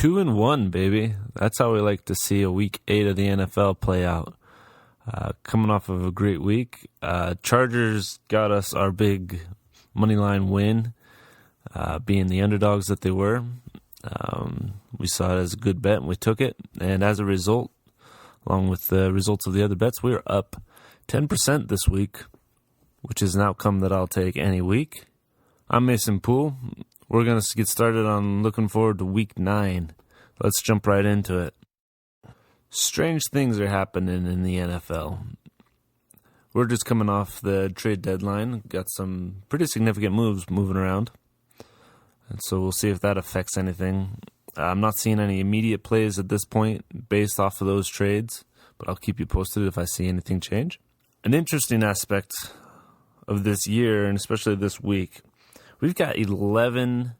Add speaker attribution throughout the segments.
Speaker 1: 2-1, baby. That's how we like to see a week 8 of the NFL play out. Coming off of a great week, Chargers got us our big moneyline win, being the underdogs that they were. We saw it as a good bet, and we took it. And as a result, along with the results of the other bets, we are up 10% this week, which is an outcome that I'll take any week. I'm Mason Poole. We're going to get started on looking forward to week 9. Let's jump right into it. Strange things are happening in the NFL. We're just coming off the trade deadline. Got some pretty significant moves moving around. And so we'll see if that affects anything. I'm not seeing any immediate plays at this point based off of those trades, but I'll keep you posted if I see anything change. An interesting aspect of this year, and especially this week, we've got 11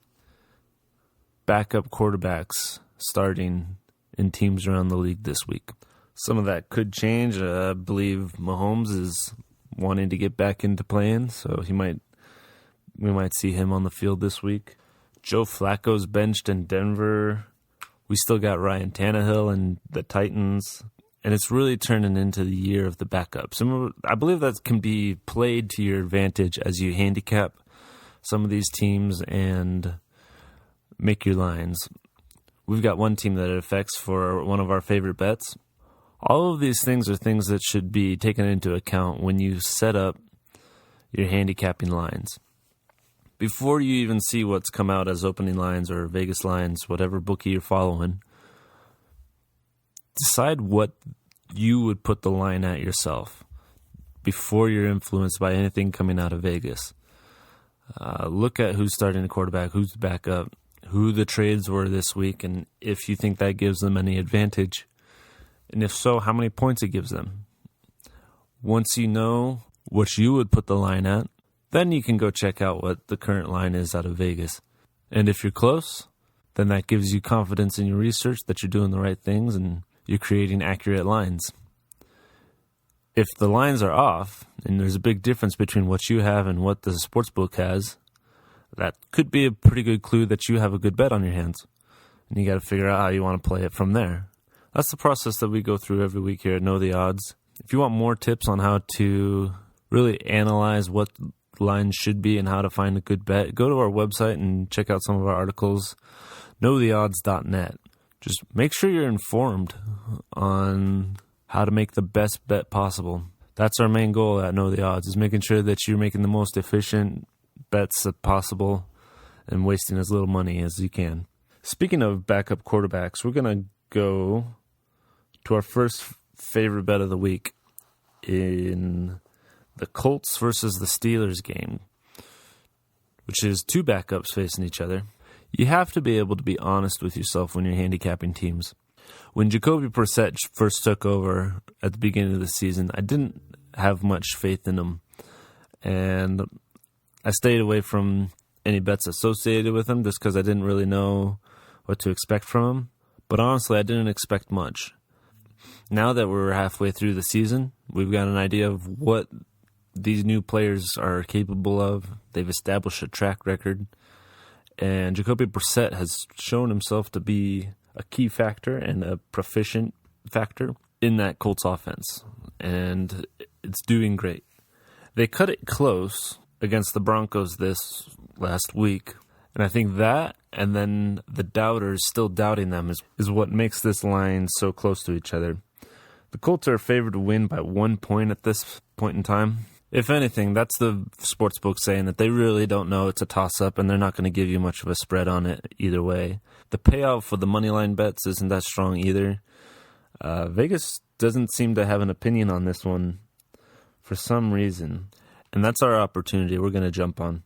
Speaker 1: backup quarterbacks starting in teams around the league this week. Some of that could change. I believe Mahomes is wanting to get back into playing, so we might see him on the field this week. Joe Flacco's benched in Denver. We still got Ryan Tannehill and the Titans, and it's really turning into the year of the backups. I believe that can be played to your advantage as you handicap some of these teams and make your lines. We've got one team that it affects for one of our favorite bets. All of these things are things that should be taken into account when you set up your handicapping lines. Before you even see what's come out as opening lines or Vegas lines, whatever bookie you're following, decide what you would put the line at yourself before you're influenced by anything coming out of Vegas. Look at who's starting the quarterback, who's the backup, who the trades were this week, and if you think that gives them any advantage. And if so, how many points it gives them. Once you know what you would put the line at, then you can go check out what the current line is out of Vegas. And if you're close, then that gives you confidence in your research that you're doing the right things and you're creating accurate lines. If the lines are off, and there's a big difference between what you have and what the sportsbook has, that could be a pretty good clue that you have a good bet on your hands. And you got to figure out how you want to play it from there. That's the process that we go through every week here at Knowtheodds. If you want more tips on how to really analyze what lines should be and how to find a good bet, go to our website and check out some of our articles, knowtheodds.net. Just make sure you're informed on how to make the best bet possible. That's our main goal at Know the Odds, is making sure that you're making the most efficient bets possible and wasting as little money as you can. Speaking of backup quarterbacks, we're going to go to our first favorite bet of the week in the Colts versus the Steelers game, which is two backups facing each other. You have to be able to be honest with yourself when you're handicapping teams. When Jacoby Brissett first took over at the beginning of the season, I didn't have much faith in him, and I stayed away from any bets associated with him just because I didn't really know what to expect from him. But honestly, I didn't expect much. Now that we're halfway through the season, we've got an idea of what these new players are capable of. They've established a track record, and Jacoby Brissett has shown himself to be a key factor and a proficient factor in that Colts offense, and it's doing great. They cut it close against the Broncos this last week, and I think that and then the doubters still doubting them is what makes this line so close to each other. The Colts are favored to win by 1 point at this point in time. If anything, that's the sportsbook saying that they really don't know. It's a toss-up, and they're not going to give you much of a spread on it either way. The payout for the moneyline bets isn't that strong either. Vegas doesn't seem to have an opinion on this one for some reason, and that's our opportunity we're going to jump on.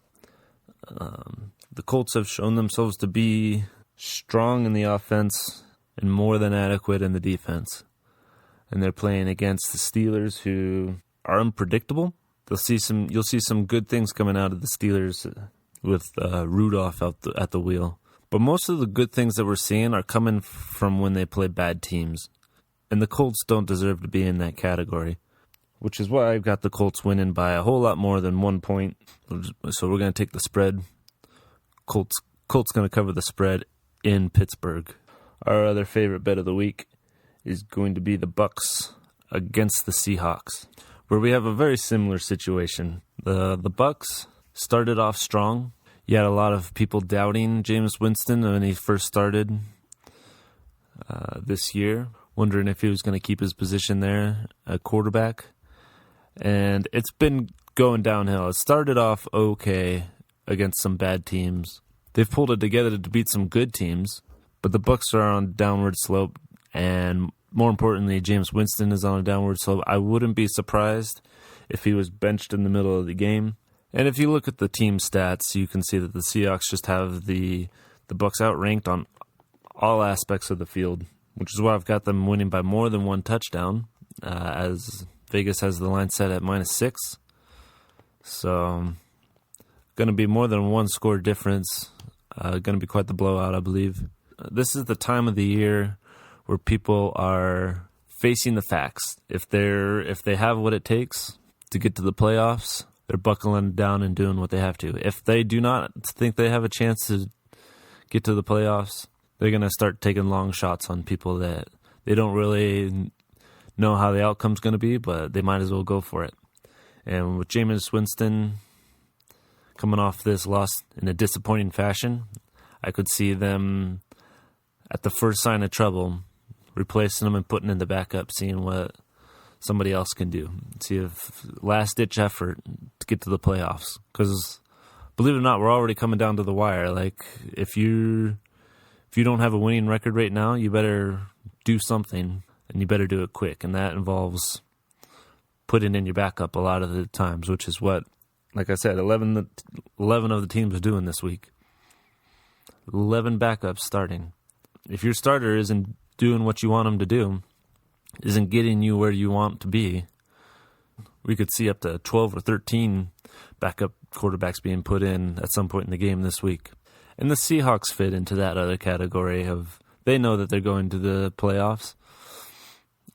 Speaker 1: The Colts have shown themselves to be strong in the offense and more than adequate in the defense. And they're playing against the Steelers, who are unpredictable. You'll see some good things coming out of the Steelers with Rudolph at the wheel. But most of the good things that we're seeing are coming from when they play bad teams. And the Colts don't deserve to be in that category, which is why I've got the Colts winning by a whole lot more than 1 point. So we're going to take the spread. Colts going to cover the spread in Pittsburgh. Our other favorite bet of the week is going to be the Bucks against the Seahawks, where we have a very similar situation. The Bucks started off strong. You had a lot of people doubting Jameis Winston when he first started this year, wondering if he was going to keep his position there at quarterback. And it's been going downhill. It started off okay against some bad teams. They've pulled it together to beat some good teams, but the Bucks are on a downward slope, and more importantly, Jameis Winston is on a downward slope. I wouldn't be surprised if he was benched in the middle of the game. And if you look at the team stats, you can see that the Seahawks just have the Bucks outranked on all aspects of the field, which is why I've got them winning by more than one touchdown, as Vegas has the line set at -6. So, going to be more than one score difference. Going to be quite the blowout, I believe. This is the time of the year where people are facing the facts. If they have what it takes to get to the playoffs, they're buckling down and doing what they have to. If they do not think they have a chance to get to the playoffs, they're going to start taking long shots on people that they don't really know how the outcome's going to be, but they might as well go for it. And with Jameis Winston coming off this loss in a disappointing fashion, I could see them, at the first sign of trouble, replacing him and putting in the backup, seeing what somebody else can do. See if last-ditch effort to get to the playoffs. Because, believe it or not, we're already coming down to the wire. Like, if you don't have a winning record right now, you better do something, and you better do it quick. And that involves putting in your backup a lot of the times, which is what, like I said, 11 of the teams are doing this week. 11 backups starting. If your starter isn't doing what you want him to do, isn't getting you where you want to be, we could see up to 12 or 13 backup quarterbacks being put in at some point in the game this week. And the Seahawks fit into that other category of, they know that they're going to the playoffs.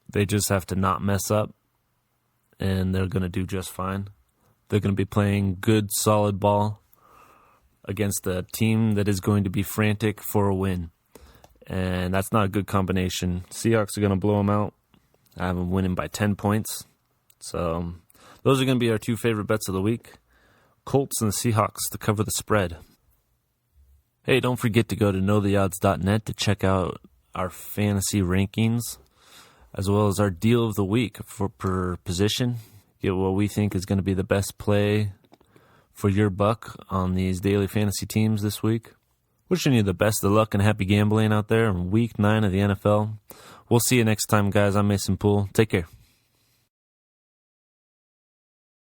Speaker 1: They just have to not mess up, and they're going to do just fine. They're going to be playing good, solid ball against a team that is going to be frantic for a win. And that's not a good combination. Seahawks are going to blow them out. I have them winning by 10 points. So those are going to be our two favorite bets of the week. Colts and the Seahawks to cover the spread. Hey, don't forget to go to knowtheodds.net to check out our fantasy rankings, as well as our deal of the week for per position. Get what we think is going to be the best play for your buck on these daily fantasy teams this week. Wishing you the best of luck and happy gambling out there in Week 9 of the NFL. We'll see you next time, guys. I'm Mason Poole. Take care.